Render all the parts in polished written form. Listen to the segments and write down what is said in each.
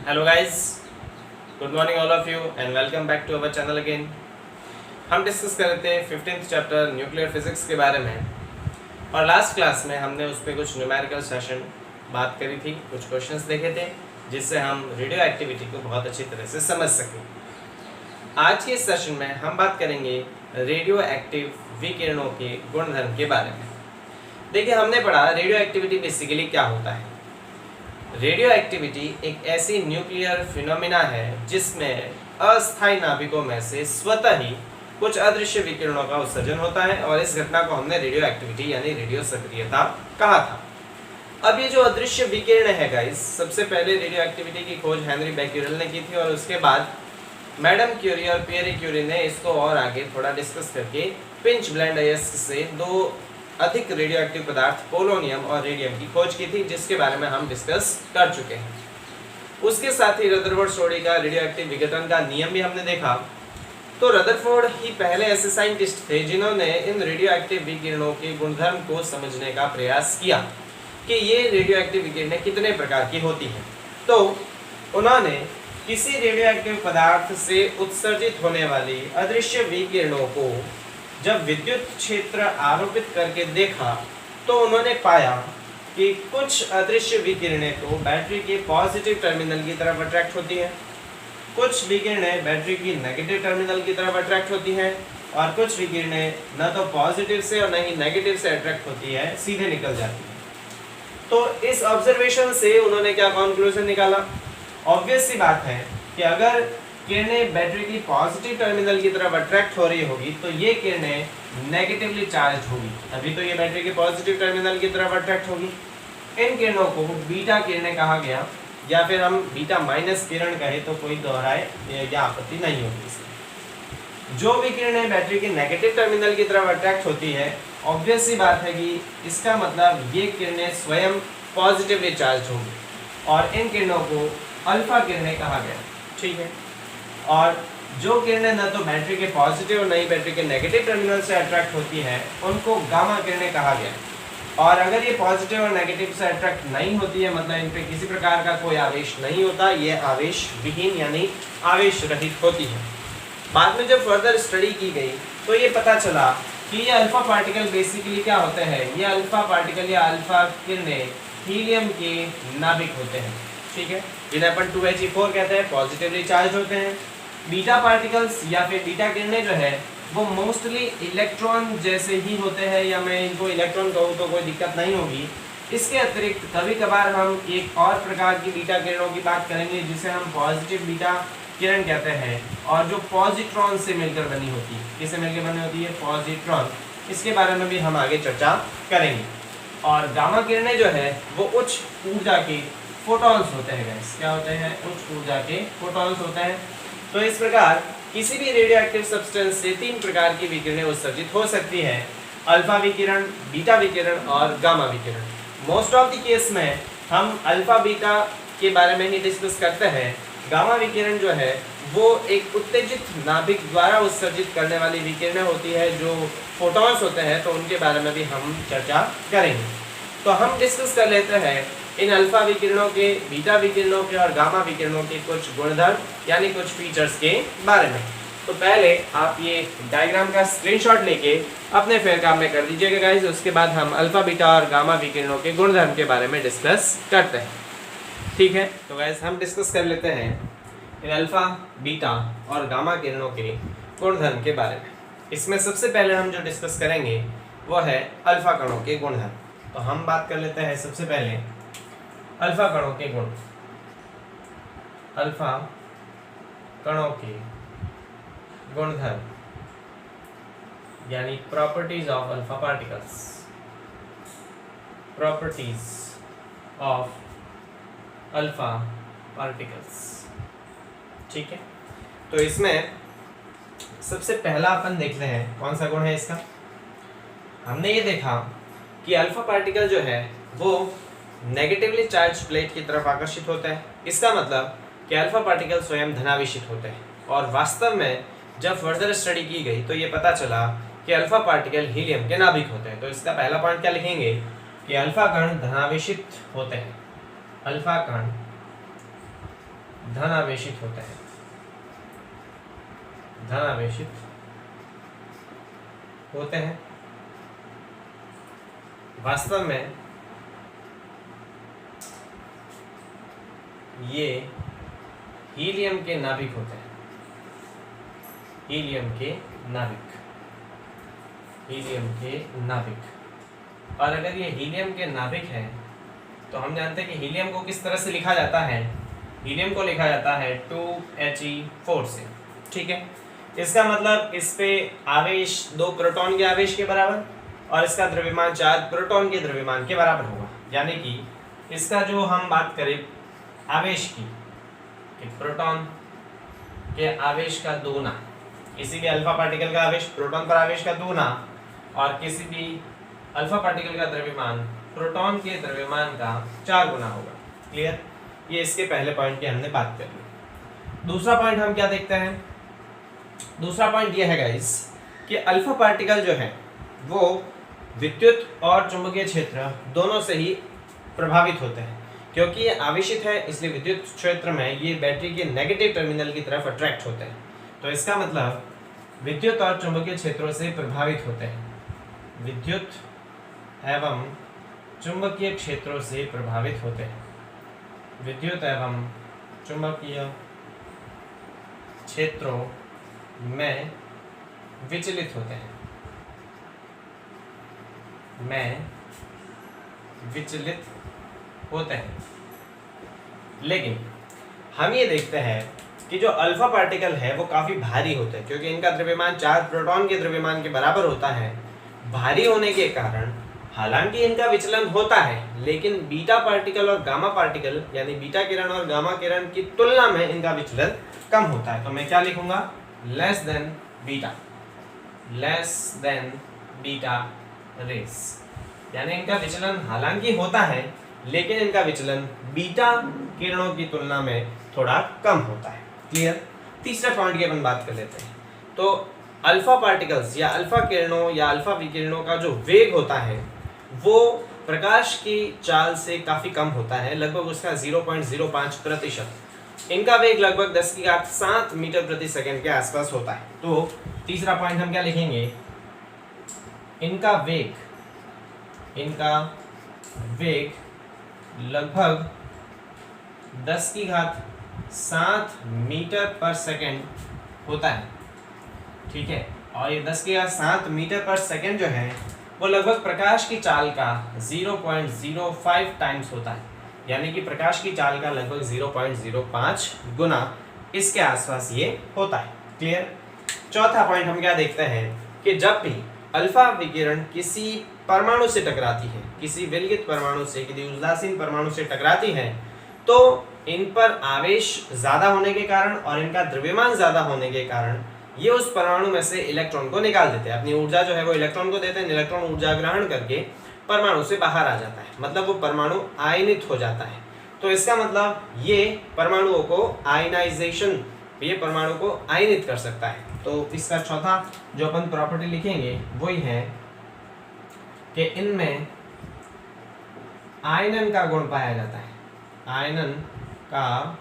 Hello guys, good morning all of you and welcome back to our channel again. हम discuss कर रहे थे 15th chapter nuclear physics के बारे में और लास्ट क्लास में हमने उस पर कुछ न्यूमेरिकल सेशन बात करी थी, कुछ क्वेश्चंस देखे थे जिससे हम रेडियो एक्टिविटी को बहुत अच्छी तरह से समझ सकें। आज के इस सेशन में हम बात करेंगे रेडियो एक्टिव विकिरणों के गुणधर्म के बारे में। देखिए, हमने पढ़ा रेडियो एक्टिविटी बेसिकली क्या होता है। रेडियो एक्टिविटी एक ऐसी न्यूक्लियर फिनोमिना है जिसमें अस्थायी नाभिकों में से स्वतः ही कुछ अदृश्य विकिरणों का उत्सर्जन होता है और इस घटना को हमने रेडियो एक्टिविटी यानी रेडियो सक्रियता कहा था। अब ये जो अदृश्य विकिरण है गाइस, सबसे पहले रेडियो एक्टिविटी की खोज हेनरी बेक्यूरेल ने की थी और उसके बाद मैडम क्यूरी और पियरे क्यूरी ने इसको और आगे थोड़ा डिस्कस करके पिंच ब्लेंड अयस्क से दो अधिक रेडियो एक्टिव पदार्थ पोलोनियम और रेडियम की खोज की थी, जिसके बारे में हम डिस्कस कर चुके हैं। उसके साथ ही रदरफोर्ड स्टोडी का रेडियो एक्टिव विघटन का नियम भी हमने देखा। तो रदरफोर्ड ही पहले ऐसे साइंटिस्ट थे जिन्होंने इन रेडियो एक्टिव विकिरणों के गुणधर्म को समझने का प्रयास किया कि ये रेडियो एक्टिव विकिरणें कितने प्रकार की होती हैं। तो उन्होंने किसी रेडियो एक्टिव पदार्थ से उत्सर्जित होने वाली अदृश्य विकिरणों को जब विद्युत क्षेत्र आरोपित करके देखा तो उन्होंने पाया कि कुछ अदृश्य विकिरणें तो बैटरी के पॉजिटिव टर्मिनल की तरफ अट्रैक्ट होती हैं, कुछ विकिरणें बैटरी की नेगेटिव टर्मिनल की तरफ अट्रैक्ट होती हैं और कुछ विकिरणें न तो पॉजिटिव से और न ही नेगेटिव से अट्रैक्ट होती है, सीधे निकल जाती है। तो इस ऑब्जर्वेशन से उन्होंने क्या कंक्लूजन निकाला? ऑब्वियस सी बात है कि अगर किरणें बैटरी की पॉजिटिव टर्मिनल की तरफ अट्रैक्ट हो रही होगी तो ये किरणें नेगेटिवली चार्ज होगी, तभी तो ये बैटरी के पॉजिटिव टर्मिनल की तरफ अट्रैक्ट होगी। इन किरणों को बीटा किरणें कहा गया, या फिर हम बीटा माइनस किरण कहे तो कोई दोहराए या आपत्ति नहीं होगी इसमें। जो भी किरणें बैटरी के नेगेटिव टर्मिनल की तरफ अट्रैक्ट होती है, ऑब्वियस सी बात है कि इसका मतलब ये किरणें स्वयं पॉजिटिवली चार्ज होंगी और इन किरणों को अल्फा किरणें कहा गया। ठीक है, और जो किरणें न तो बैटरी के पॉजिटिव और न ही बैटरी के नेगेटिव टर्मिनल से अट्रैक्ट होती हैं उनको गामा किरणें कहा गया। और अगर ये पॉजिटिव और नेगेटिव से अट्रैक्ट नहीं होती है, मतलब इन पे किसी प्रकार का कोई आवेश नहीं होता, ये आवेश विहीन यानी आवेश रहित होती है। बाद में जब फर्दर स्टडी की गई तो ये पता चला कि ये अल्फा पार्टिकल बेसिकली क्या होते हैं। ये अल्फा पार्टिकल या अल्फा किरणें हीलियम के नाभिक होते हैं। ठीक है, जिन्हें अपन 2He4 कहते हैं, पॉजिटिवली चार्ज होते हैं। बीटा पार्टिकल्स या फिर बीटा किरणें जो है वो मोस्टली इलेक्ट्रॉन जैसे ही होते हैं, या मैं इनको इलेक्ट्रॉन कहूँ तो कोई दिक्कत नहीं होगी। इसके अतिरिक्त कभी कभार हम एक और प्रकार की बीटा किरणों की बात करेंगे जिसे हम पॉजिटिव बीटा किरण कहते हैं और जो पॉजिट्रॉन से मिलकर बनी होती है। किससे मिलकर बनी होती है? पॉजिट्रॉन। इसके बारे में भी हम आगे चर्चा करेंगे। और गामा किरणें जो है वो उच्च ऊर्जा के फोटॉन्स होते हैं गाइस। क्या होते हैं? उच्च ऊर्जा के फोटॉन्स होते हैं। तो इस प्रकार किसी भी रेडियो एक्टिव सब्सटेंस से तीन प्रकार की विकिरणें उत्सर्जित हो सकती है: अल्फा विकिरण, बीटा विकिरण और गामा विकिरण। मोस्ट ऑफ द केस में हम अल्फा बीटा के बारे में ही डिस्कस करते हैं। गामा विकिरण जो है वो एक उत्तेजित नाभिक द्वारा उत्सर्जित करने वाली विकिरणें होती है, जो फोटॉन्स होते हैं, तो उनके बारे में भी हम चर्चा करेंगे। तो हम डिस्कस कर लेते हैं इन अल्फा विकिरणों के, बीटा विकिरणों के और गामा विकिरणों के कुछ गुणधर्म यानी कुछ फीचर्स के बारे में। तो पहले आप ये डायग्राम का स्क्रीनशॉट लेके अपने फेयर काम में कर दीजिएगा गाइस। उसके बाद हम अल्फा बीटा और गामा विकिरणों के गुणधर्म के बारे में डिस्कस करते हैं। ठीक है, तो गाइस हम डिस्कस कर लेते हैं इन अल्फा बीटा और गामा किरणों के गुणधर्म के बारे में। इसमें सबसे पहले हम जो डिस्कस करेंगे वो है अल्फा कणों के गुणधर्म। तो हम बात कर लेते हैं सबसे पहले अल्फा कणों के गुण। अल्फा कणों के गुणधर्म यानी properties of alpha particles. Properties of alpha particles. ठीक है, तो इसमें सबसे पहला अपन देखते हैं कौन सा गुण है इसका। हमने ये देखा कि अल्फा पार्टिकल जो है वो नेगेटिवली चार्ज प्लेट की तरफ आकर्षित होता है। इसका मतलब कि अल्फा पार्टिकल स्वयं धनावेशित होते हैं। और वास्तव में जब फर्दर स्टडी की गई तो ये पता चला कि अल्फा पार्टिकल हीलियम के नाभिक होते हैं। तो इसका पहला पॉइंट क्या लिखेंगे कि अल्फा कण धनावेशित होते हैं। अल्फा कण धनावेशित होते हैं, धनावेशित होते हैं। वास्तव में ये हीलियम के नाभिक होते हैं, हीलियम के नाभिक, हीलियम के नाभिक। और अगर ये हीलियम के नाभिक है तो हम जानते हैं कि हीलियम को किस तरह से लिखा जाता है। हीलियम को लिखा जाता है 2He4 से, ठीक है। इसका मतलब इस पे आवेश 2 प्रोटॉन के आवेश के बराबर और इसका द्रव्यमान 4 प्रोटॉन के द्रव्यमान के बराबर होगा। यानी कि इसका जो हम बात करें आवेश की, कि प्रोटॉन के आवेश का दोगुना, किसी भी अल्फा पार्टिकल का आवेश प्रोटॉन पर आवेश का दोगुना और किसी भी अल्फा पार्टिकल का द्रव्यमान प्रोटॉन के द्रव्यमान का 4 गुना होगा। क्लियर? ये इसके पहले पॉइंट की हमने बात कर ली। दूसरा पॉइंट हम क्या देखते हैं? दूसरा पॉइंट ये है गाइस कि अल्फा पार्टिकल जो है वो विद्युत और चुंबकीय क्षेत्र दोनों से ही प्रभावित होते हैं। क्योंकि ये आवेशित है इसलिए विद्युत क्षेत्र में ये बैटरी के नेगेटिव टर्मिनल की तरफ अट्रैक्ट होते हैं। तो इसका मतलब विद्युत और चुंबकीय क्षेत्रों से प्रभावित होते हैं, विद्युत एवं चुंबकीय क्षेत्रों से प्रभावित होते हैं, विद्युत एवं चुंबकीय क्षेत्रों में विचलित होते हैं, में विचलित होते हैं। लेकिन हम ये देखते हैं कि जो अल्फा पार्टिकल है वो काफ़ी भारी होते हैं, क्योंकि इनका द्रव्यमान 4 प्रोटॉन के द्रव्यमान के बराबर होता है। भारी होने के कारण हालांकि इनका विचलन होता है, लेकिन बीटा पार्टिकल और गामा पार्टिकल यानी बीटा किरण और गामा किरण की तुलना में इनका विचलन कम होता है। तो मैं क्या लिखूंगा? Less than beta, less than beta rays. यानी इनका विचलन हालांकि होता है लेकिन इनका विचलन बीटा किरणों की तुलना में थोड़ा कम होता है। क्लियर? तीसरे पॉइंट की अपन बात कर लेते हैं। तो अल्फा पार्टिकल्स या अल्फा किरणों या अल्फा विकिरणों का जो वेग होता है वो प्रकाश की चाल से काफ़ी कम होता है, लगभग उसका 0.05%। इनका वेग लगभग 10⁷ मीटर प्रति सेकंड के आसपास होता है। तो तीसरा पॉइंट हम क्या लिखेंगे? इनका वेग लगभग 10⁷ मीटर पर सेकंड होता है, ठीक है। और ये 10⁷ मीटर पर सेकंड जो है वो लगभग प्रकाश की चाल का 0.05 टाइम्स होता है, यानी कि प्रकाश की चाल का लगभग 0.05 गुना इसके आसपास ये होता है। क्लियर? चौथा पॉइंट हम क्या देखते हैं कि जब भी अल्फा विकिरण किसी परमाणु से टकराती है, किसी विलगित परमाणु से, किसी उदासीन परमाणु से टकराती है, तो इन पर आवेश ज़्यादा होने के कारण और इनका द्रव्यमान ज़्यादा होने के कारण ये उस परमाणु में से इलेक्ट्रॉन को निकाल देते हैं। अपनी ऊर्जा जो है वो इलेक्ट्रॉन को देते हैं, इलेक्ट्रॉन ऊर्जा ग्रहण करके परमाणु से बाहर आ जाता है, मतलब वो परमाणु आयनित हो जाता है। तो इसका मतलब ये परमाणुओं को आयनाइजेशन, ये परमाणु को आयनित कर सकता है। तो इसका चौथा जो अपन प्रॉपर्टी लिखेंगे वही है कि इनमें आयनन का गुण पाया जाता है, आयनन का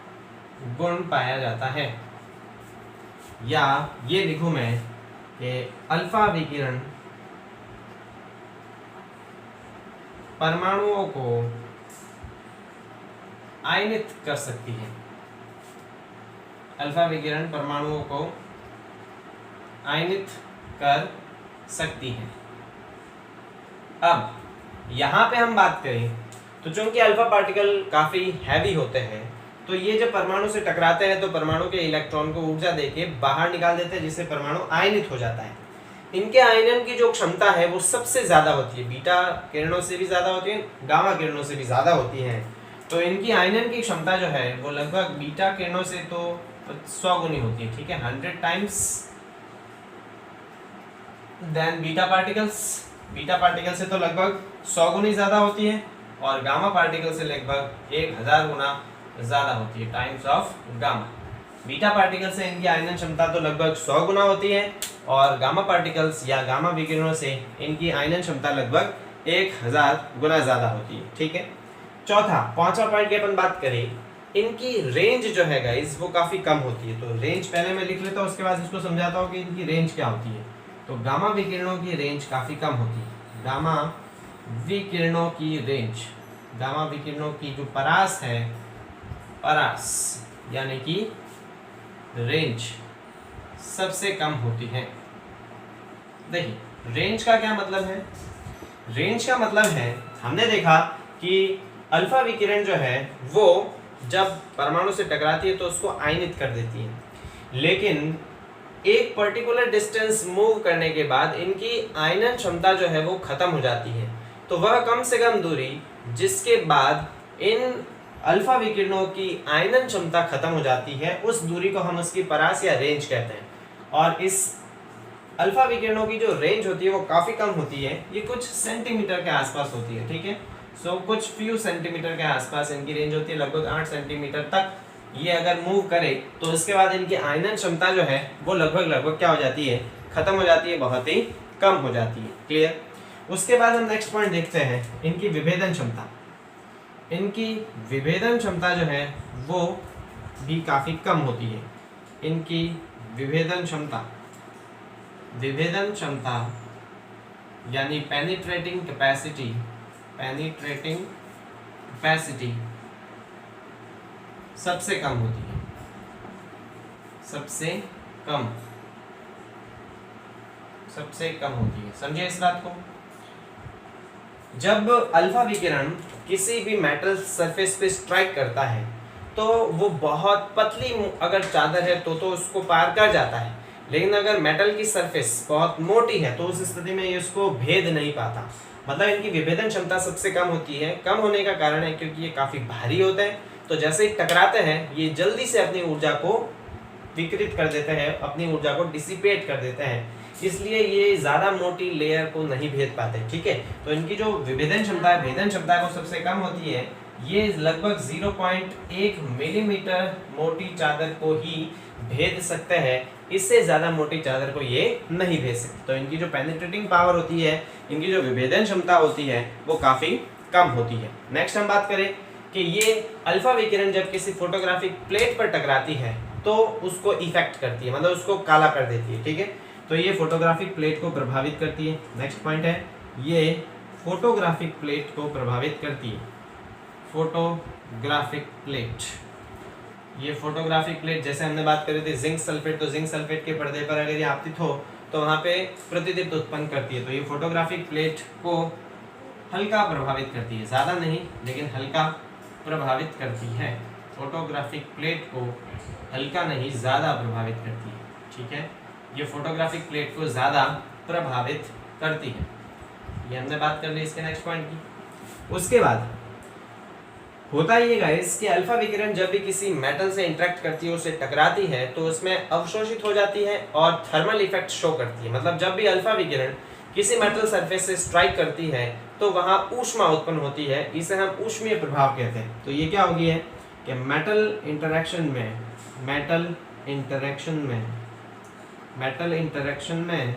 गुण पाया जाता है। या ये लिखूं मैं कि अल्फा विकिरण परमाणुओं को आयनित कर सकती है, अल्फा विकिरण परमाणुओं को आयनित कर सकती है। अब यहाँ पे हम बात करें तो चूंकि अल्फा पार्टिकल काफ़ी हैवी होते हैं तो ये जब परमाणु से टकराते हैं तो परमाणु के इलेक्ट्रॉन को ऊर्जा देके बाहर निकाल देते हैं, जिससे परमाणु आयनित हो जाता है। इनके आयनन की जो क्षमता है वो सबसे ज़्यादा होती है, बीटा किरणों से भी ज़्यादा होती है, गामा किरणों से भी ज़्यादा होती है। तो इनकी आयनन की क्षमता जो है वो लगभग बीटा किरणों से तो 100 गुनी होती है, ठीक है, 100 times than beta particles. Beta particle से तो लगभग 100 गुनी ज़्यादा होती है और गामा पार्टिकल से लगभग 1000 गुना ज़्यादा होती है, times of gamma. Beta particle से इनकी आयनन क्षमता तो लगभग 100 गुना होती है और गामा पार्टिकल्स या गामा विकिरणों से इनकी आयनन क्षमता लगभग 1000 गुना ज़्यादा होती है, ठीक है। चौथा, पांचवा पॉइंट की अपन बात करें इनकी रेंज जो है गाइस वो काफ़ी कम होती है। तो रेंज पहले मैं लिख लेता हूँ, उसके बाद इसको समझाता हूँ कि इनकी रेंज क्या होती है। तो गामा विकिरणों की रेंज काफ़ी कम होती है। गामा विकिरणों की रेंज, गामा विकिरणों की जो परास है, परास यानी कि रेंज सबसे कम होती है। देखिए रेंज का क्या मतलब है। रेंज का मतलब है, हमने देखा कि अल्फा विकिरण जो है वो जब परमाणु से टकराती है तो उसको आयनित कर देती है, लेकिन एक पर्टिकुलर डिस्टेंस मूव करने के बाद इनकी आयनन क्षमता जो है वो खत्म हो जाती है। तो वह कम से कम दूरी जिसके बाद इन अल्फा विकिरणों की आयनन क्षमता खत्म हो जाती है, उस दूरी को हम उसकी परास या रेंज कहते हैं। और इस अल्फा विकिरणों की जो रेंज होती है वो काफ़ी कम होती है, ये कुछ सेंटीमीटर के आसपास होती है, ठीक है। सो कुछ फ्यू सेंटीमीटर के आसपास इनकी रेंज होती है, लगभग 8 सेंटीमीटर तक ये अगर मूव करे तो उसके बाद इनकी आयनन क्षमता जो है वो लगभग क्या हो जाती है, खत्म हो जाती है, बहुत ही कम हो जाती है। क्लियर। उसके बाद हम नेक्स्ट पॉइंट देखते हैं, इनकी विभेदन क्षमता। इनकी विभेदन क्षमता जो है वो भी काफ़ी कम होती है। इनकी विभेदन क्षमता, विभेदन क्षमता यानी पेनिट्रेटिंग कैपेसिटी, पेनिट्रेटिंग कैपेसिटी सबसे कम होती है, सबसे कम होती है। समझिए इस बात को। जब अल्फा विकिरण किसी भी मेटल सरफेस पे स्ट्राइक करता है तो वो बहुत पतली अगर चादर है तो उसको पार कर जाता है, लेकिन अगर मेटल की सरफेस बहुत मोटी है तो उस स्थिति में ये उसको भेद नहीं पाता। मतलब इनकी विभेदन क्षमता सबसे कम होती है। कम होने का कारण है क्योंकि ये काफ़ी भारी होते हैं, तो जैसे ही टकराते हैं ये जल्दी से अपनी ऊर्जा को विकृत कर देते हैं, अपनी ऊर्जा को डिसिपेट कर देते हैं, इसलिए ये ज़्यादा मोटी लेयर को नहीं भेद पाते। ठीक है, तो इनकी जो विभेदन क्षमता है, भेदन क्षमता है, वो सबसे कम होती है। ये लगभग 0.1 मिलीमीटर मोटी चादर को ही भेद सकते हैं, इससे ज़्यादा मोटी चादर को ये नहीं भेद सकते। तो इनकी जो पेनिट्रेटिंग पावर होती है, इनकी जो विभेदन क्षमता होती है, वो काफ़ी कम होती है। नेक्स्ट हम बात करें कि ये अल्फा विकिरण जब किसी फोटोग्राफिक प्लेट पर टकराती है तो उसको इफेक्ट करती है, मतलब उसको काला कर देती है। ठीक है, तो ये फोटोग्राफिक प्लेट को प्रभावित करती है। नेक्स्ट पॉइंट है, ये फोटोग्राफिक प्लेट को प्रभावित करती है। फोटोग्राफिक प्लेट, ये फोटोग्राफिक प्लेट जैसे हमने बात करी थी जिंक सल्फेट, तो जिंक सल्फेट के पर्दे पर अगर ये आपतित हो तो वहाँ पे प्रतिदीप्त उत्पन्न करती है। तो ये फोटोग्राफिक प्लेट को हल्का प्रभावित करती है, ज़्यादा नहीं लेकिन हल्का प्रभावित करती है। फोटोग्राफिक प्लेट को हल्का नहीं, ज़्यादा प्रभावित करती है। ठीक है, ये फोटोग्राफिक प्लेट को ज़्यादा प्रभावित करती है। ये हमने बात कर ली इसके नेक्स्ट पॉइंट की। उसके बाद होता ये गाइस कि अल्फा विकिरण जब भी किसी मेटल से इंटरेक्ट करती है, उससे टकराती है, तो उसमें अवशोषित हो जाती है और थर्मल इफेक्ट शो करती है। मतलब जब भी अल्फा विकिरण किसी मेटल सरफेस से स्ट्राइक करती है तो वहाँ ऊष्मा उत्पन्न होती है, इसे हम ऊष्मीय प्रभाव कहते हैं। तो ये क्या होगी है कि मेटल इंटरेक्शन में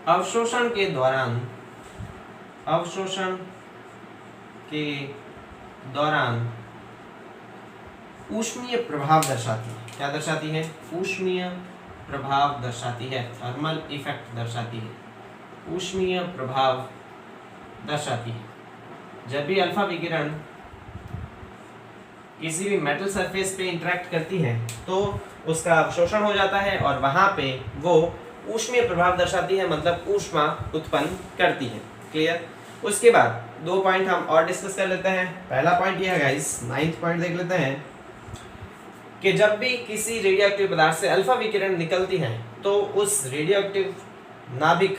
अवशोषण के दौरान ऊष्मीय प्रभाव दर्शाती है। क्या दर्शाती है? ऊष्मीय प्रभाव दर्शाती है, थर्मल इफेक्ट दर्शाती है, ऊष्मीय प्रभाव दर्शाती है। जब भी अल्फा विकिरण किसी भी मेटल सरफेस पे इंटरेक्ट करती है तो उसका अवशोषण हो जाता है और वहां पे वो ऊष्मीय प्रभाव दर्शाती है, मतलब ऊष्मा उत्पन्न करती है। क्लियर। उसके बाद 2 पॉइंट हम और डिस्कस कर लेते हैं। पहला पॉइंट ये है गाइस, 9th पॉइंट देख लेते हैं कि जब भी किसी रेडियोएक्टिव पदार्थ से अल्फा विकिरण निकलती है तो उस रेडियोएक्टिव नाभिक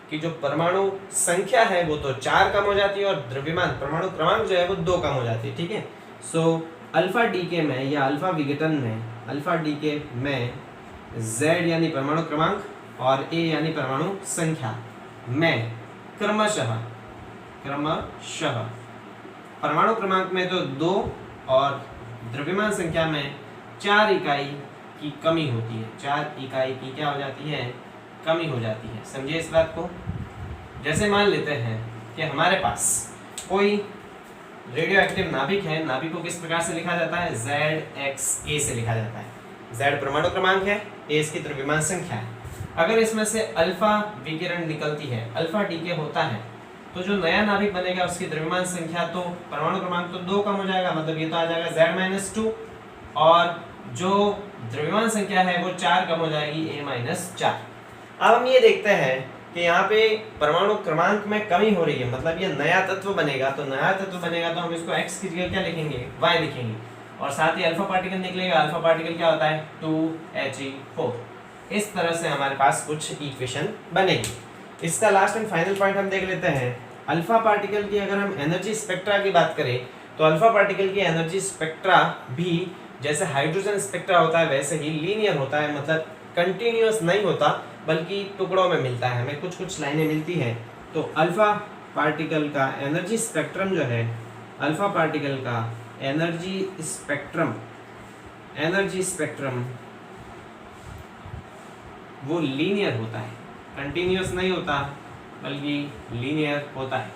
की जो परमाणु संख्या है वो तो 4 कम हो जाती है और द्रव्यमान परमाणु क्रमांक जो है वो 2 कम हो जाती है। ठीक है, सो अल्फा डीके में या अल्फा विघटन में, अल्फा डीके में Z यानी परमाणु क्रमांक और A यानी परमाणु संख्या में क्रमशः परमाणु क्रमांक में तो 2 और द्रव्यमान संख्या में 4 इकाई की कमी होती है। 4 इकाई की क्या हो जाती है? कमी हो जाती है। समझिए इस बात को। जैसे मान लेते हैं कि हमारे पास कोई रेडियो एक्टिव नाभिक है, नाभिक को किस प्रकार से लिखा जाता है, ZXA से लिखा जाता है। Z परमाणु क्रमांक है, A इसकी द्रव्यमान संख्या है। अगर इसमें से अल्फा विकिरण निकलती है, अल्फा डीके होता है, तो जो नया नाभिक बनेगा उसकी द्रव्यमान संख्या तो परमाणु क्रमांक तो 2 कम हो जाएगा, मतलब ये तो आ जाएगा Z-2, और जो द्रव्यमान संख्या है वो 4 कम हो जाएगी, A-4। अब हम ये देखते हैं कि यहाँ पे परमाणु क्रमांक में कमी हो रही है, मतलब ये नया तत्व बनेगा, तो नया तत्व बनेगा तो हम इसको x की जगह क्या लिखेंगे, y लिखेंगे, और साथ ही अल्फा पार्टिकल निकलेगा। अल्फा पार्टिकल क्या होता है, 2He4। इस तरह से हमारे पास कुछ इक्वेशन बनेगी। इसका लास्ट एंड फाइनल पॉइंट हम देख लेते हैं। अल्फा पार्टिकल की अगर हम एनर्जी स्पेक्ट्रा की बात करें तो अल्फा पार्टिकल की एनर्जी स्पेक्ट्रा भी जैसे हाइड्रोजन स्पेक्ट्रा होता है वैसे ही लीनियर होता है, मतलब कंटिन्यूअस नहीं होता बल्कि टुकड़ों में मिलता है, हमें कुछ कुछ लाइनें मिलती हैं। तो अल्फा पार्टिकल का एनर्जी स्पेक्ट्रम जो है, अल्फा पार्टिकल का एनर्जी स्पेक्ट्रम वो लीनियर होता है, कंटिन्यूअस नहीं होता बल्कि लीनियर होता है।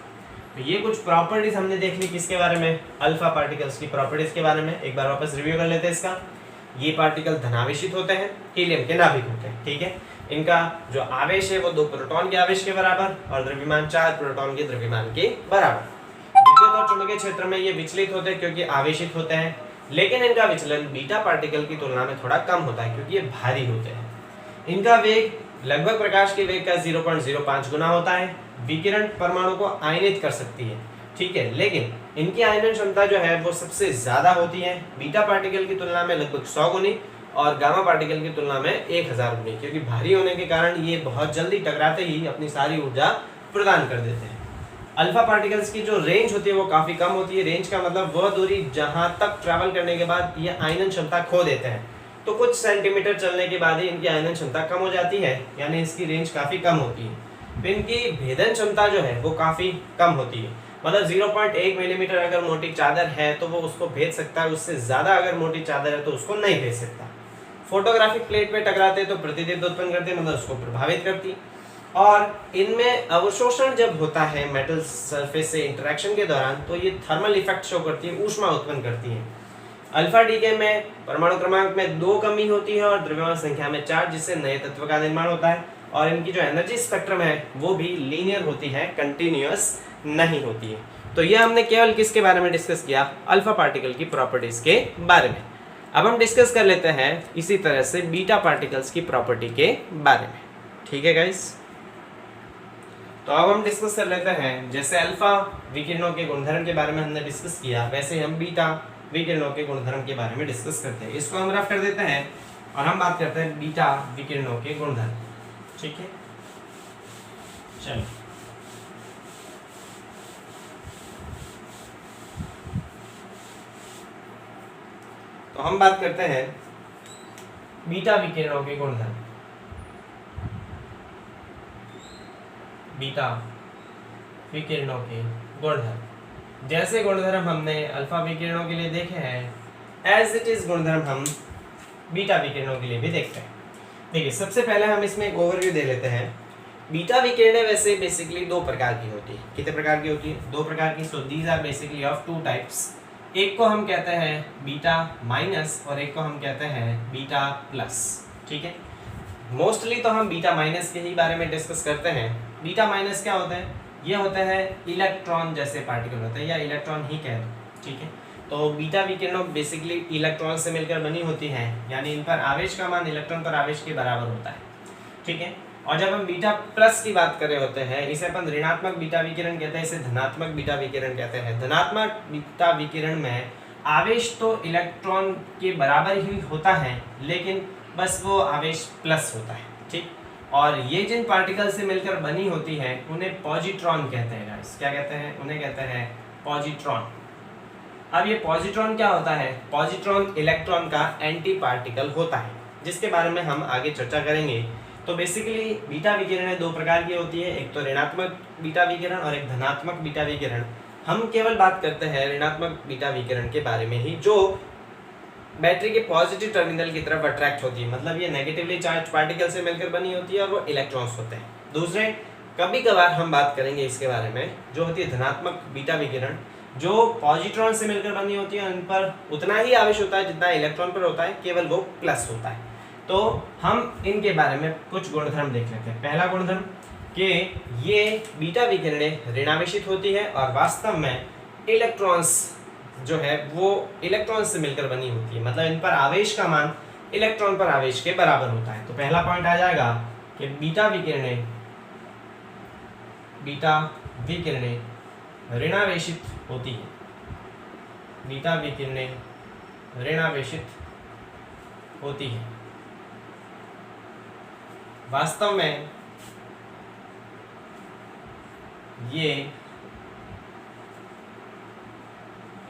तो ये कुछ प्रॉपर्टीज हमने देख ली किसके बारे में, अल्फा पार्टिकल्स की प्रॉपर्टीज के बारे में। एक बार वापस रिव्यू कर लेते हैं इसका। ये पार्टिकल धनावेशित होते हैं, हीलियम के नाभिक होते हैं, ठीक है। इनका जो आवेश है वो 2 प्रोटॉन के आवेश के बराबर और द्रव्यमान 4 प्रोटॉन के द्रव्यमान के बराबर। विद्युत और चुंबकीय क्षेत्र में ये विचलित होते हैं क्योंकि आवेशित होते हैं, लेकिन इनका विचलन बीटा पार्टिकल की तुलना में थोड़ा कम होता है क्योंकि ये भारी होते हैं। इनका वेग लगभग प्रकाश के वेग का 0.05 गुना होता है। विकिरण परमाणु को आयनित कर सकती है, ठीक है, लेकिन इनकी आयनन क्षमता जो है वो सबसे ज्यादा होती है, बीटा पार्टिकल की तुलना में लगभग 100 गुनी और गामा पार्टिकल की तुलना में 1000 गुनी, क्योंकि भारी होने के कारण ये बहुत जल्दी टकराते ही अपनी सारी ऊर्जा प्रदान कर देते हैं। अल्फा पार्टिकल्स की जो रेंज होती है वो काफी कम होती है। रेंज का मतलब वह दूरी जहां तक ट्रैवल करने के बाद ये आयनन क्षमता खो देते हैं, तो कुछ सेंटीमीटर चलने के बाद ही इनकी आयनन क्षमता कम हो जाती है, यानी इसकी रेंज काफी कम होती है। फिर इनकी भेदन क्षमता जो है वो काफी कम होती है, मतलब 0.1 मिलीमीटर अगर मोटी चादर है तो वो उसको भेद सकता है, उससे ज्यादा अगर मोटी चादर है तो उसको नहीं भेद सकता। फोटोग्राफिक प्लेट पे टकराते तो प्रतिदीप्त उत्पन्न करते, मतलब उसको प्रभावित करती। और इनमें अवशोषण जब होता है मेटल सरफेस से इंटरेक्शन के दौरान तो ये थर्मल इफेक्ट शो करती है, ऊष्मा उत्पन्न करती है। अल्फा डीके में परमाणु क्रमांक में 2 कमी होती है और द्रव्यमान संख्या में 4, जिससे नए तत्व का निर्माण होता है। और इनकी जो एनर्जी स्पेक्ट्रम है वो भी लीनियर होती है, कंटिन्यूअस नहीं होती है। तो ये हमने केवल किसके बारे में डिस्कस किया, अल्फा पार्टिकल की प्रॉपर्टीज के बारे में। अब हम डिस्कस कर लेते हैं इसी तरह से बीटा पार्टिकल्स की प्रॉपर्टी के बारे में, ठीक है गाइस। तो अब हम डिस्कस कर लेते हैं, जैसे अल्फा विकिरणों के गुणधर्म के बारे में हमने डिस्कस किया, वैसे हम बीटा विकिरणों के गुणधर्म के बारे में डिस्कस करते हैं। इसको हम रफ कर देते हैं और हम बात करते हैं बीटा विकिरणों के गुणधर्म, ठीक है। चलो तो हम बात करते हैं बीटा विकिरणों के गुणधर्म। बीटा विकिरणों के गुणधर्म, जैसे गुणधर्म हमने अल्फा विकिरणों के लिए देखे हैं, एज इट इज गुणधर्म हम बीटा विकिरणों के लिए भी देखते हैं। देखिए, सबसे पहले हम इसमें एक ओवरव्यू दे लेते हैं। बीटा विकिरणें वैसे बेसिकली 2 प्रकार की होती है। कितने प्रकार की होती है, 2 प्रकार की। So these are basically of 2 types. एक को हम कहते हैं बीटा माइनस और एक को हम कहते हैं बीटा प्लस, ठीक है। मोस्टली तो हम बीटा माइनस के ही बारे में डिस्कस करते हैं। बीटा माइनस क्या होता है, ये होता है इलेक्ट्रॉन जैसे पार्टिकल होते हैं, या इलेक्ट्रॉन ही कह दो, ठीक है। तो बीटा विकिरणों बेसिकली इलेक्ट्रॉन से मिलकर बनी होती हैं, यानी इन पर आवेश का मान इलेक्ट्रॉन पर आवेश के बराबर होता है, ठीक है। और जब हम बीटा प्लस की बात कर रहे होते हैं, इसे अपन ऋणात्मक बीटा विकिरण कहते हैं, इसे धनात्मक बीटा विकिरण कहते हैं। धनात्मक बीटा विकिरण में आवेश तो इलेक्ट्रॉन के बराबर ही होता है, लेकिन बस वो आवेश प्लस होता है, ठीक। और ये जिन पार्टिकल से मिलकर बनी होती है उन्हें पॉजिट्रॉन कहते हैं गाइस। क्या कहते हैं, उन्हें कहते हैं पॉजिट्रॉन। अब ये पॉजिट्रॉन क्या होता है, पॉजिट्रॉन इलेक्ट्रॉन का एंटी पार्टिकल होता है, जिसके बारे में हम आगे चर्चा करेंगे। तो बेसिकली बीटा विकिरण 2 प्रकार की होती है, एक तो ऋणात्मक बीटा विकिरण और एक धनात्मक बीटा विकिरण। हम केवल बात करते हैं ऋणात्मक बीटा विकिरण के बारे में ही, जो बैटरी के पॉजिटिव टर्मिनल की तरफ अट्रैक्ट होती है, मतलब ये नेगेटिवली चार्ज पार्टिकल से मिलकर बनी होती है और वो इलेक्ट्रॉन्स होते हैं। दूसरे कभी कभार हम बात करेंगे इसके बारे में, जो होती है धनात्मक बीटा विकिरण। जो पॉजिट्रॉन से मिलकर बनी होती है उन पर उतना ही आवेश होता है जितना इलेक्ट्रॉन पर होता है, केवल वो प्लस होता है। तो हम इनके बारे में कुछ गुणधर्म देख लेते हैं। पहला गुणधर्म कि ये बीटा विकिरणें ऋणावेशित होती है और वास्तव में इलेक्ट्रॉन्स जो है वो इलेक्ट्रॉन से मिलकर बनी होती है, मतलब इन पर आवेश का मान इलेक्ट्रॉन पर आवेश के बराबर होता है। तो पहला पॉइंट आ जाएगा कि बीटा विकिरणें ऋणावेशित होती है, बीटा विकिरणें ऋणावेशित होती है। वास्तव में ये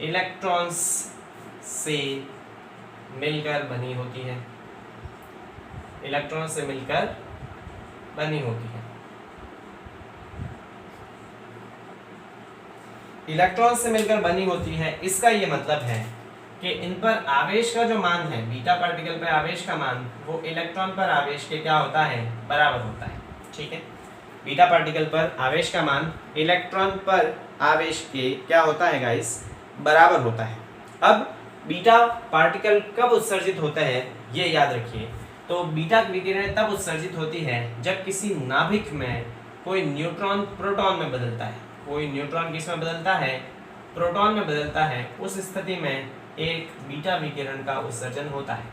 इलेक्ट्रॉन्स से मिलकर बनी होती है, इलेक्ट्रॉन से मिलकर बनी होती है। इलेक्ट्रॉन से मिलकर बनी होती है, इसका ये मतलब है कि इन पर आवेश का जो मान है, बीटा पार्टिकल पर आवेश का मान, वो इलेक्ट्रॉन पर आवेश के क्या होता है, बराबर होता है। ठीक है, बीटा पार्टिकल पर आवेश का मान इलेक्ट्रॉन पर आवेश के क्या होता है गाइस, बराबर होता है। अब बीटा पार्टिकल कब उत्सर्जित होता है ये याद रखिए। तो बीटा विकिरण तब उत्सर्जित होती है जब किसी नाभिक में कोई न्यूट्रॉन प्रोटॉन में बदलता है, कोई न्यूट्रॉन किस में बदलता है, प्रोटॉन में बदलता है। उस स्थिति में एक बीटा विकिरण का उत्सर्जन होता है।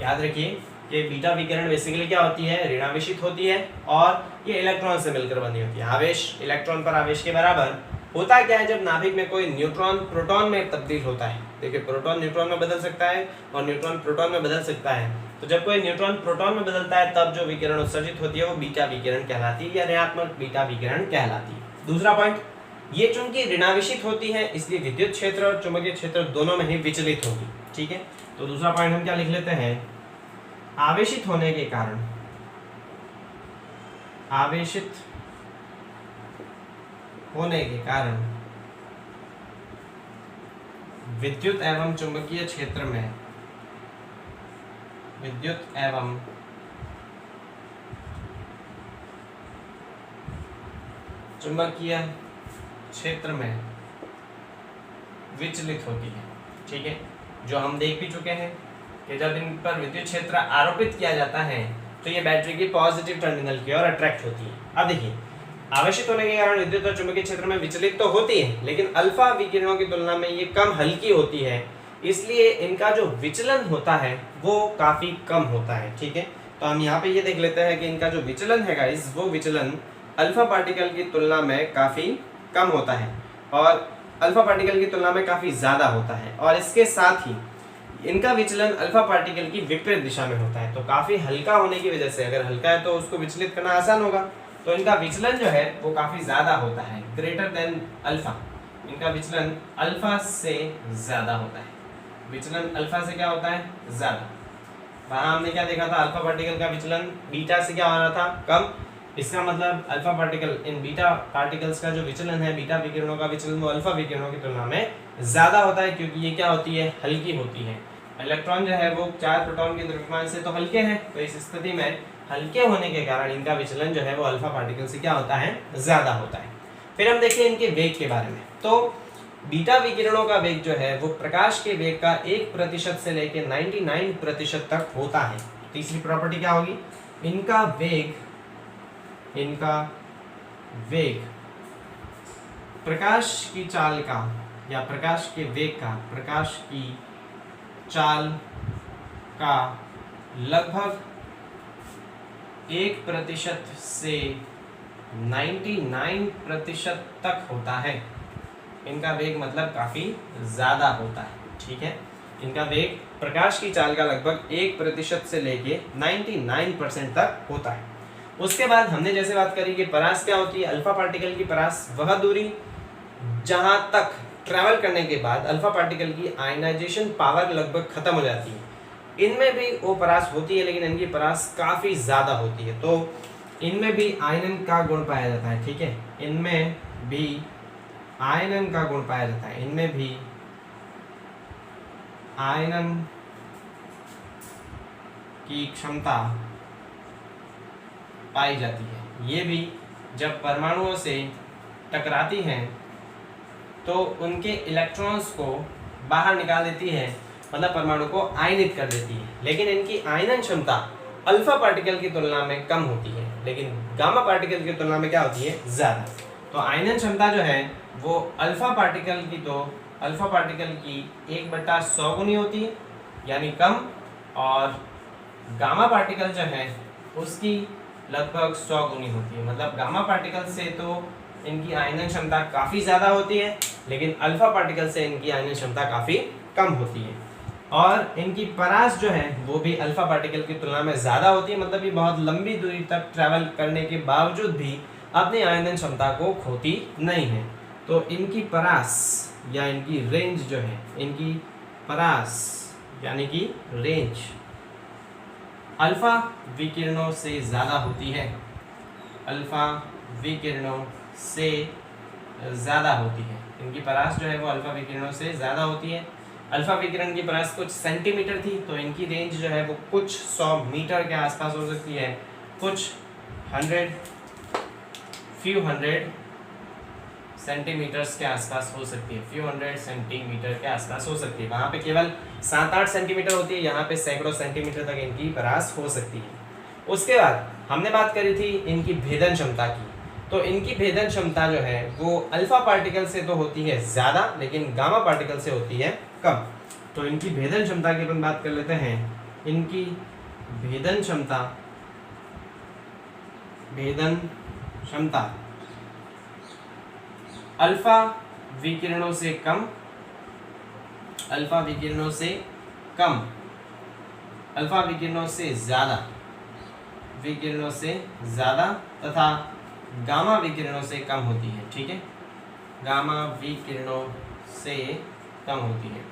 याद रखिए कि बीटा विकिरण बेसिकली क्या होती है, ऋणावेशित होती है और ये इलेक्ट्रॉन से मिलकर बनी होती है। आवेश इलेक्ट्रॉन पर आवेश के बराबर होता क्या है जब नाभिक में कोई न्यूट्रॉन प्रोटॉन में तब्दील होता है। देखिए, प्रोटॉन न्यूट्रॉन में बदल सकता है और न्यूट्रॉन प्रोटॉन में बदल सकता है। तो जब कोई न्यूट्रॉन प्रोटॉन में बदलता है तब जो विकिरण उत्सर्जित होती है वो बीटा विकिरण कहलाती है या ऋणात्मक बीटा विकिरण कहलाती है। दूसरा पॉइंट, ये चूंकि ऋणावेशित होती है इसलिए विद्युत क्षेत्र और चुंबकीय क्षेत्र दोनों में ही विचलित होगी। ठीक है, तो दूसरा पॉइंट हम क्या लिख लेते हैं, आवेशित होने के कारण, आवेशित होने के कारण विद्युत एवं चुंबकीय क्षेत्र में, विद्युत एवं चुंबकीय क्षेत्र में विचलित होती है। ठीक है, जो हम देख भी चुके हैं कि जब इन पर विद्युत क्षेत्र आरोपित किया जाता है तो ये बैटरी की पॉजिटिव टर्मिनल की ओर अट्रैक्ट होती है। अब देखिए, आवेशित होने के कारण विद्युत और चुंबकीय क्षेत्र में विचलित तो होती है लेकिन अल्फा विकिरणों की तुलना में ये कम हल्की होती है, इसलिए इनका जो विचलन होता है वो काफी कम होता है। ठीक है, तो हम यहाँ पे ये देख लेते हैं कि इनका जो विचलन है गाइस, वो विचलन अल्फा पार्टिकल की तुलना में काफी कम होता है और अल्फा पार्टिकल की तुलना में काफी ज्यादा होता है। और इसके साथ ही इनका विचलन अल्फा पार्टिकल की विपरीत दिशा में होता है। तो काफी हल्का होने की वजह से, अगर हल्का है तो उसको विचलित करना आसान होगा, तो इनका विचलन जो है वो काफी ज्यादा होता है, ग्रेटर देन अल्फा। इनका विचलन अल्फा से ज्यादा होता है, विचलन अल्फा से क्या होता है, ज्यादा। वहां हमने क्या देखा था, अल्फा पार्टिकल का विचलन बीटा से क्या हो रहा था, कम। इसका मतलब अल्फा पार्टिकल, इन बीटा पार्टिकल्स का जो विचलन है, बीटा विकिरणों का विचलन, वो अल्फा विकिरणों की तुलना में ज्यादा होता है क्योंकि ये क्या होती है, हल्की होती है। इलेक्ट्रॉन जो है वो 4 प्रोटॉन के द्रव्यमान से तो हल्के हैं, तो इस स्थिति में हल्के होने के कारण इनका विचलन जो है वो अल्फा पार्टिकल से क्या होता है, ज्यादा होता है। फिर हम देखिए इनके वेग के बारे में। तो बीटा विकिरणों का वेग जो है वो प्रकाश के वेग का 1% से लेकर 99% तक होता है। तीसरी प्रॉपर्टी क्या होगी, इनका वेग प्रकाश की चाल का, या प्रकाश के वेग का, प्रकाश की चाल का लगभग 1% से 99% तक होता है। इनका वेग मतलब काफी ज्यादा होता है। ठीक है, इनका वेग प्रकाश की चाल का लगभग 1% से लेके 99% तक होता है। उसके बाद हमने जैसे बात करी कि परास क्या होती है, अल्फा पार्टिकल की परास वह दूरी जहां तक ट्रैवल करने के बाद अल्फा पार्टिकल की आयनाइजेशन पावर लगभग खत्म हो जाती है। इनमें भी वो परास होती है लेकिन इनकी परास काफी ज्यादा होती है, तो इनमें भी आयनन का गुण पाया जाता है। ठीक है, इनमें भी आयनन का गुण पाया जाता है, इनमें भी आयनन की क्षमता पाई जाती है। ये भी जब परमाणुओं से टकराती हैं तो उनके इलेक्ट्रॉन्स को बाहर निकाल देती है, मतलब परमाणु को आयनित कर देती है। लेकिन इनकी आयनन क्षमता अल्फा पार्टिकल की तुलना में कम होती है, लेकिन गामा पार्टिकल की तुलना में क्या होती है, ज़्यादा। तो आयनन क्षमता जो है वो अल्फा पार्टिकल की 1/100 गुनी होती है, यानी कम, और गामा पार्टिकल जो है उसकी लगभग 100 गुनी होती है। मतलब गामा पार्टिकल से तो इनकी आयनन क्षमता काफ़ी ज़्यादा होती है, लेकिन अल्फा पार्टिकल से इनकी आयनन क्षमता काफ़ी कम होती है। और इनकी परास जो है वो भी अल्फा पार्टिकल की तुलना में ज़्यादा होती है, मतलब ये बहुत लंबी दूरी तक ट्रैवल करने के बावजूद भी अपनी आयनन क्षमता को खोती नहीं है। तो इनकी परास या इनकी रेंज जो है, इनकी परास यानी कि रेंज अल्फा विकिरणों से ज़्यादा होती है, अल्फा विकिरणों से ज़्यादा होती है। इनकी परास जो है वो अल्फा विकिरणों से ज़्यादा होती है। अल्फा विकिरण की परास कुछ सेंटीमीटर थी, तो इनकी रेंज जो है वो कुछ 100 मीटर के आसपास हो सकती है, कुछ फ्यू हंड्रेड सेंटीमीटर्स के आसपास हो सकती है, फ्यू हंड्रेड सेंटीमीटर के आसपास हो सकती है। वहाँ पे केवल 7-8 सेंटीमीटर होती है, यहाँ पे सैकड़ों सेंटीमीटर तक इनकी परास हो सकती है। उसके बाद हमने बात करी थी इनकी भेदन क्षमता की। तो इनकी भेदन क्षमता जो है वो अल्फा पार्टिकल से तो होती है ज़्यादा, लेकिन गामा पार्टिकल से होती है कम। तो इनकी भेदन क्षमता की अपन बात कर लेते हैं। इनकी भेदन क्षमता अल्फा विकिरणों से कम, अल्फा विकिरणों से कम, अल्फा विकिरणों से ज़्यादा, विकिरणों से ज़्यादा तथा गामा विकिरणों से कम होती है। ठीक है, गामा विकिरणों से कम होती है।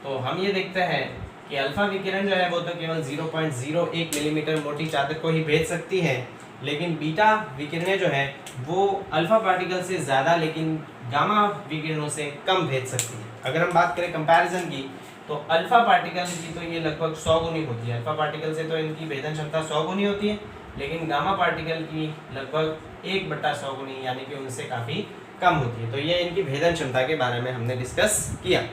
तो हम ये देखते हैं कि अल्फा विकिरण जो है वो तो केवल 0.01 मिलीमीटर मोटी चादर को ही भेद सकती है, लेकिन बीटा विकिरणें जो है वो अल्फा पार्टिकल से ज़्यादा लेकिन गामा विकिरणों से कम भेद सकती है। अगर हम बात करें कंपैरिजन की, तो अल्फा पार्टिकल की तो ये लगभग 100 गुनी होती है। अल्फा पार्टिकल से तो इनकी भेदन क्षमता 100 गुनी होती है, लेकिन गामा पार्टिकल की लगभग 1/100 गुनी, यानी कि उनसे काफ़ी कम होती है। तो ये इनकी भेदन क्षमता के बारे में हमने डिस्कस किया।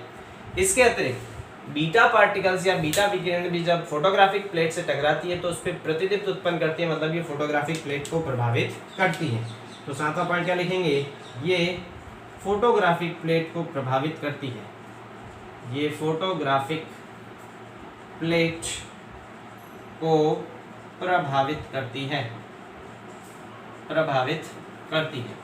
इसके अतिरिक्त बीटा पार्टिकल्स या बीटा विकिरण भी जब फोटोग्राफिक प्लेट से टकराती है तो उस पर प्रतिदीप्त उत्पन्न करती है, मतलब ये फोटोग्राफिक प्लेट को प्रभावित करती है। तो 7वां पॉइंट क्या लिखेंगे, ये फोटोग्राफिक प्लेट को प्रभावित करती है, ये फोटोग्राफिक प्लेट को प्रभावित करती है, प्रभावित करती है।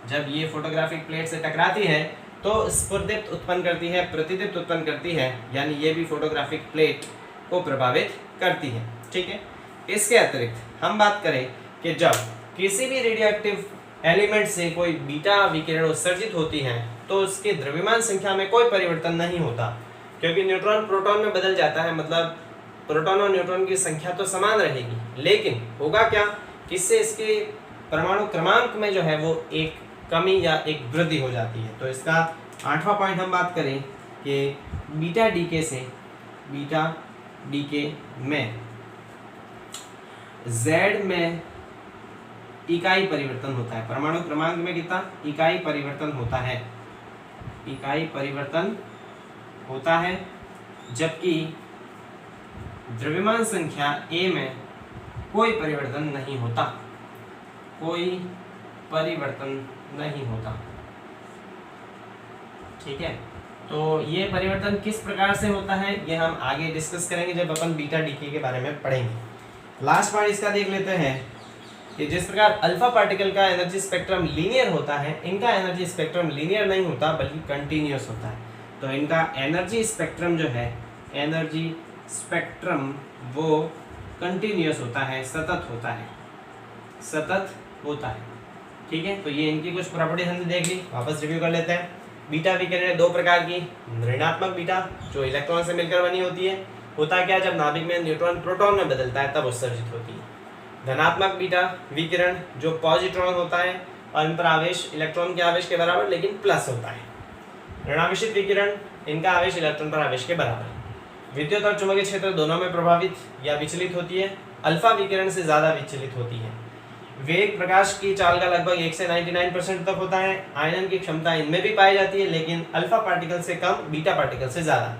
जब ये फोटोग्राफिक प्लेट से टकराती है तो स्फुरदीप्त उत्पन्न करती है, प्रतिदीप्त उत्पन्न करती है, यानी ये भी फोटोग्राफिक प्लेट को प्रभावित करती है। ठीक है, इसके अतिरिक्त हम बात करें कि जब किसी भी रेडियोएक्टिव एलिमेंट से कोई बीटा विकिरण उत्सर्जित होती है तो उसके द्रव्यमान संख्या में कोई परिवर्तन नहीं होता, क्योंकि न्यूट्रॉन प्रोटॉन में बदल जाता है, मतलब प्रोटॉन और न्यूट्रॉन की संख्या तो समान रहेगी, लेकिन होगा क्या, इससे इसके परमाणु क्रमांक में जो है वो एक कमी या एक वृद्धि हो जाती है। तो इसका 8वां पॉइंट हम बात करें कि बीटा डीके से, बीटा डीके में Z में इकाई परिवर्तन होता है। परमाणु क्रमांक में कितना इकाई परिवर्तन होता है, इकाई परिवर्तन होता है, जबकि द्रव्यमान संख्या A में कोई परिवर्तन नहीं होता, कोई परिवर्तन नहीं होता। ठीक है, तो ये परिवर्तन किस प्रकार से होता है ये हम आगे डिस्कस करेंगे जब अपन बीटा डीके के बारे में पढ़ेंगे। लास्ट पॉइंट इसका देख लेते हैं कि जिस प्रकार अल्फा पार्टिकल का एनर्जी स्पेक्ट्रम लीनियर होता है, इनका एनर्जी स्पेक्ट्रम लीनियर नहीं होता बल्कि कंटिन्यूअस होता है। तो इनका एनर्जी स्पेक्ट्रम जो है, एनर्जी स्पेक्ट्रम वो कंटिन्यूअस होता है, सतत होता है, सतत होता है। ठीक है, तो ये इनकी कुछ प्रॉपर्टीज हमने देख ली, वापस रिव्यू कर लेते हैं। बीटा विकिरण दो प्रकार की, ऋणात्मक बीटा जो इलेक्ट्रॉन से मिलकर बनी होती है, होता क्या जब नाभिक में न्यूट्रॉन प्रोटॉन में बदलता है तब उत्सर्जित होती है। धनात्मक बीटा विकिरण जो पॉजिट्रॉन होता है और इन पर आवेश इलेक्ट्रॉन के आवेश के बराबर लेकिन प्लस होता है। ऋणावेशित विकिरण, इनका आवेश इलेक्ट्रॉन पर आवेश के बराबर। विद्युत और चुंबकीय क्षेत्र दोनों में प्रभावित या विचलित होती है, अल्फा विकिरण से ज़्यादा विचलित होती है। वेग प्रकाश की चाल का लगभग 1 से 99% तक होता है। आयनन की क्षमता इनमें भी पाई जाती है, लेकिन अल्फा पार्टिकल से कम, बीटा पार्टिकल से ज़्यादा।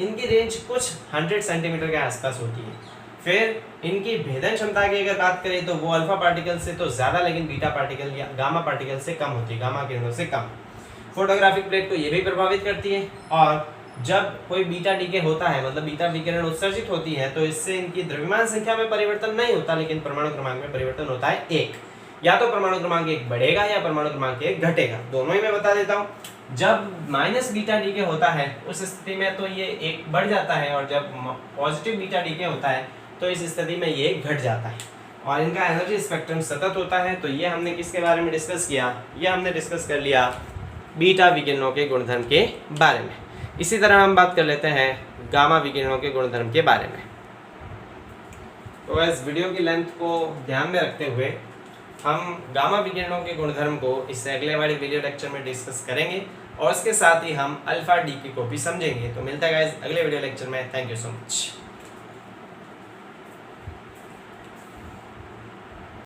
इनकी रेंज कुछ 100 सेंटीमीटर के आसपास होती है। फिर इनकी भेदन क्षमता की अगर बात करें तो वो अल्फा पार्टिकल से तो ज़्यादा, लेकिन बीटा पार्टिकल या गामा पार्टिकल से कम होती है, गामा किरणों से कम। फोटोग्राफिक प्लेट को ये भी प्रभावित करती है, और जब कोई बीटा डीके होता है, मतलब बीटा विकिरण उत्सर्जित होती है, तो इससे इनकी द्रव्यमान संख्या में परिवर्तन नहीं होता, लेकिन परमाणु क्रमांक में परिवर्तन होता है 1। या तो परमाणु क्रमांक 1 बढ़ेगा या परमाणु क्रमांक 1 घटेगा, दोनों ही मैं बता देता हूँ। जब माइनस बीटा डीके होता है उस स्थिति में तो ये 1 बढ़ जाता है, और जब पॉजिटिव बीटा डीके होता है तो इस स्थिति में ये घट जाता है, और इनका एनर्जी स्पेक्ट्रम सतत होता है। तो ये हमने किसके बारे में डिस्कस किया? ये हमने डिस्कस कर लिया बीटा विकिरणों के गुणधर्म के बारे में। इसी तरह हम बात कर लेते हैं गामा विकिरणों के गुणधर्म के बारे में। तो इस वीडियो की लेंथ को ध्यान में रखते हुए हम गामा विकिरणों के गुणधर्म को इससे अगले वाले वीडियो लेक्चर में डिस्कस करेंगे, और उसके साथ ही हम अल्फा डीके को भी समझेंगे। तो मिलता है गाइस अगले वीडियो लेक्चर में। Thank you so much.